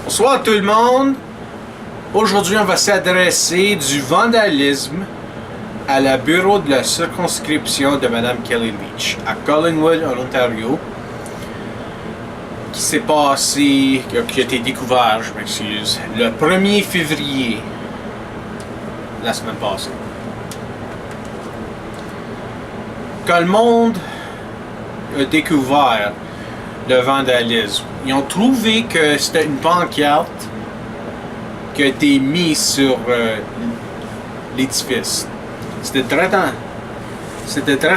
Bonsoir tout le monde. Aujourd'hui, on va s'adresser du vandalisme à la bureau de la circonscription de Mme Kelly Leitch à Collingwood, en Ontario, qui s'est passé, qui a été découvert, je m'excuse, le 1er février, la semaine passée. Quand le monde a découvert le vandalisme, ils ont trouvé que c'était une pancarte qui a été mise sur l'édifice. C'était très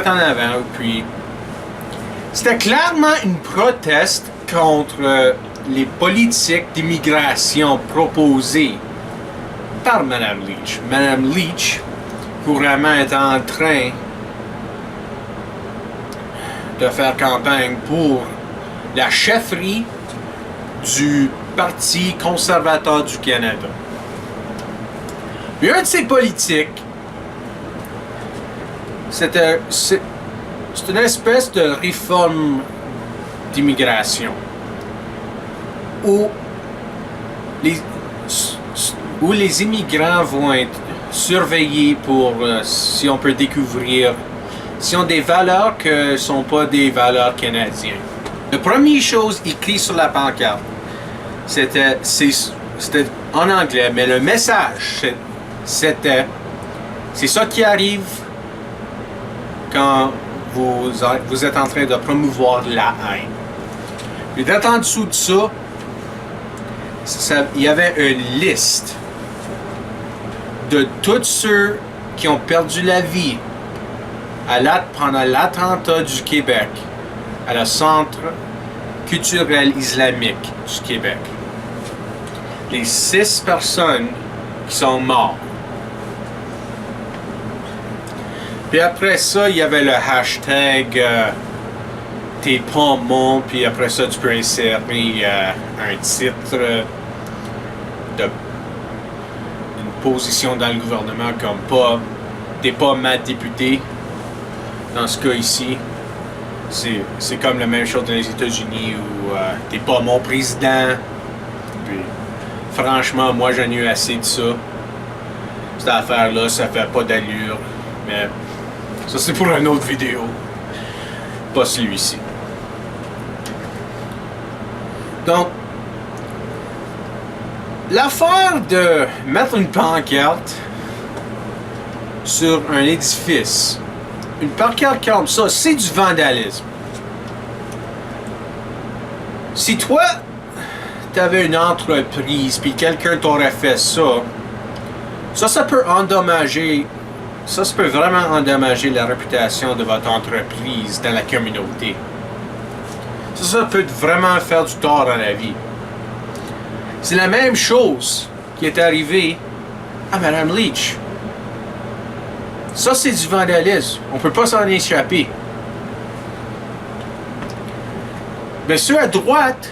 en avant, puis c'était clairement une proteste contre les politiques d'immigration proposées par Mme Leitch. Mme Leitch couramment est en train de faire campagne pour la chefferie du Parti conservateur du Canada. Puis un de ses politiques, c'est une espèce de réforme d'immigration où les immigrants vont être surveillés pour si on peut découvrir s'ils ont des valeurs que ne sont pas des valeurs canadiennes. La première chose écrite sur la pancarte, c'était en anglais, mais le message, c'était c'est ça qui arrive quand vous êtes en train de promouvoir la haine. Puis en dessous de ça, il y avait une liste de tous ceux qui ont perdu la vie pendant l'attentat du Québec à le Centre culturel islamique du Québec. Les 6 personnes qui sont mortes. Puis après ça, il y avait le hashtag T'es pas mon, puis après ça, tu peux insérer un titre de une position dans le gouvernement comme T'es pas ma députée. Dans ce cas ici, c'est comme la même chose dans les États-Unis où t'es pas mon président. Puis, franchement, moi j'en ai eu assez de ça. Cette affaire-là, ça fait pas d'allure. Mais ça, c'est pour une autre vidéo. Pas celui-ci. Donc, l'affaire de mettre une pancarte sur un édifice, une pancarte comme ça, c'est du vandalisme. Si toi, t'avais une entreprise puis quelqu'un t'aurait fait ça, ça peut endommager, ça peut vraiment endommager la réputation de votre entreprise dans la communauté. Ça peut vraiment faire du tort dans la vie. C'est la même chose qui est arrivée à Mme Leitch. Ça, c'est du vandalisme. On ne peut pas s'en échapper. Mais ceux à droite,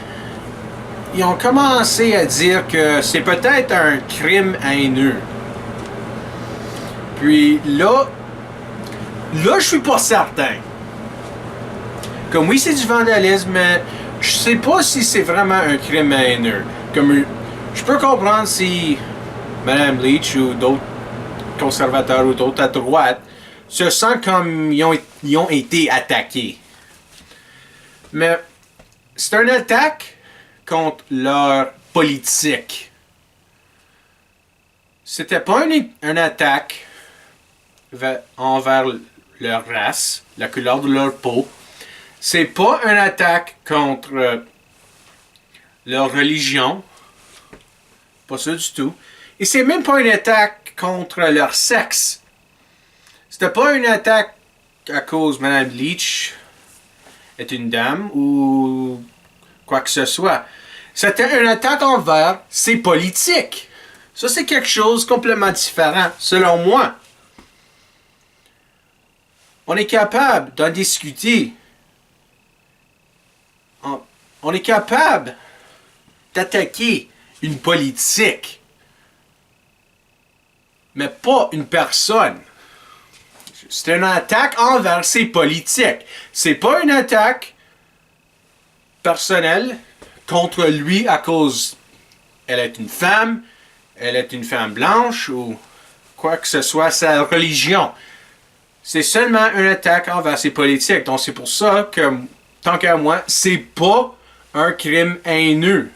ils ont commencé à dire que c'est peut-être un crime haineux. Puis là, je suis pas certain. Comme oui, c'est du vandalisme, mais je sais pas si c'est vraiment un crime haineux. Comme je peux comprendre si Mme Leitch ou d'autres conservateurs ou d'autres à droite se sentent comme ils ont été attaqués. Mais c'est une attaque contre leur politique. C'était pas une attaque envers leur race, la couleur de leur peau. C'est pas une attaque contre leur religion. Pas ça du tout. Et c'est même pas une attaque contre leur sexe. C'était pas une attaque à cause de Mme Leitch est une dame ou quoi que ce soit. C'était une attaque envers ses politiques. Ça, c'est quelque chose de complètement différent, selon moi. On est capable d'en discuter. On est capable d'attaquer une politique, mais pas une personne. C'est une attaque envers ses politiques. C'est pas une attaque personnelle contre lui à cause elle est une femme blanche ou quoi que ce soit, sa religion. C'est seulement une attaque envers ses politiques. Donc c'est pour ça que, tant qu'à moi, c'est pas un crime haineux.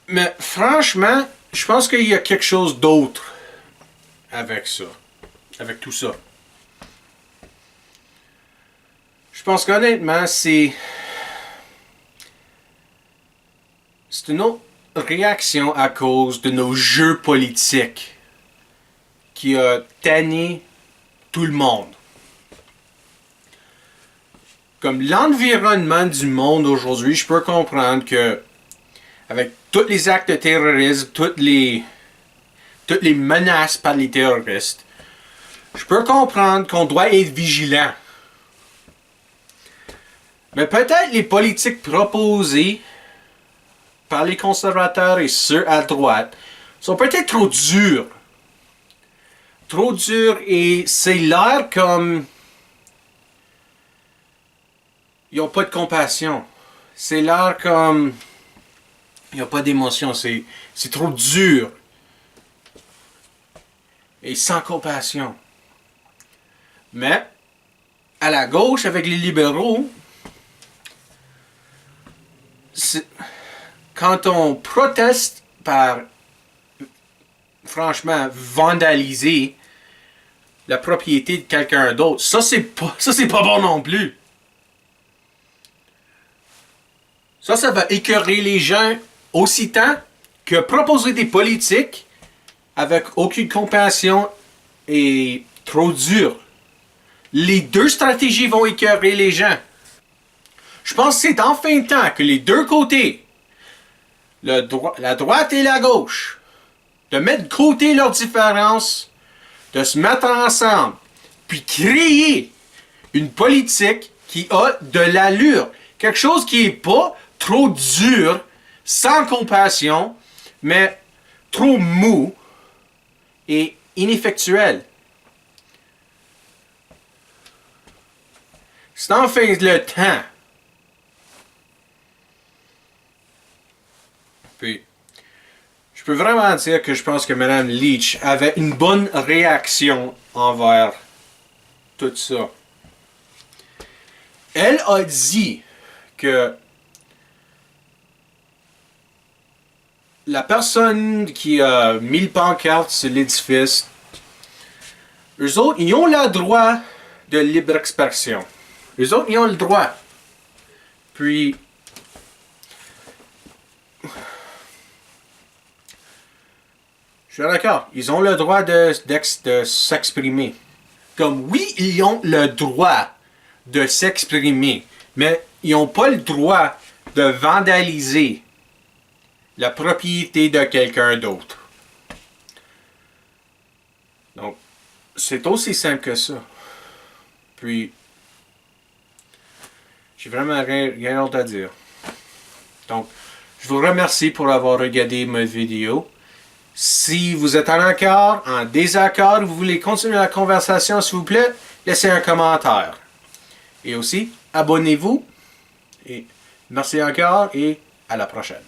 Mais franchement, je pense qu'il y a quelque chose d'autre avec ça. Avec tout ça. Je pense qu'honnêtement, c'est une autre réaction à cause de nos jeux politiques qui a tanné tout le monde. Comme l'environnement du monde aujourd'hui, je peux comprendre que avec tous les actes de terrorisme, toutes les menaces par les terroristes, je peux comprendre qu'on doit être vigilant. Mais peut-être les politiques proposées par les conservateurs et ceux à droite sont peut-être trop durs. Trop durs et c'est l'air comme ils n'ont pas de compassion. C'est l'air comme il n'y a pas d'émotion. C'est trop dur. Et sans compassion. Mais à la gauche, avec les libéraux, quand on proteste par, franchement, vandaliser la propriété de quelqu'un d'autre, ça c'est pas bon non plus. Ça va écœurer les gens aussitôt que proposer des politiques avec aucune compassion et trop dur. Les deux stratégies vont écœurer les gens. Je pense que c'est enfin temps que les deux côtés, la droite et la gauche, de mettre de côté leurs différences, de se mettre ensemble, puis créer une politique qui a de l'allure. Quelque chose qui n'est pas trop dur, sans compassion, mais trop mou et ineffectuel. C'est enfin le temps. Puis, je peux vraiment dire que je pense que Mme Leach avait une bonne réaction envers tout ça. Elle a dit que la personne qui a mis le pancarte sur l'édifice, eux autres, ils ont le droit de libre expression. Eux autres, ils ont le droit. Puis, je suis d'accord. Ils ont le droit de s'exprimer. Comme oui, ils ont le droit de s'exprimer, mais ils n'ont pas le droit de vandaliser la propriété de quelqu'un d'autre. Donc, c'est aussi simple que ça. Puis, j'ai vraiment rien d'autre à dire. Donc, je vous remercie pour avoir regardé ma vidéo. Si vous êtes en désaccord, vous voulez continuer la conversation, s'il vous plaît, laissez un commentaire. Et aussi, abonnez-vous. Et merci encore et à la prochaine.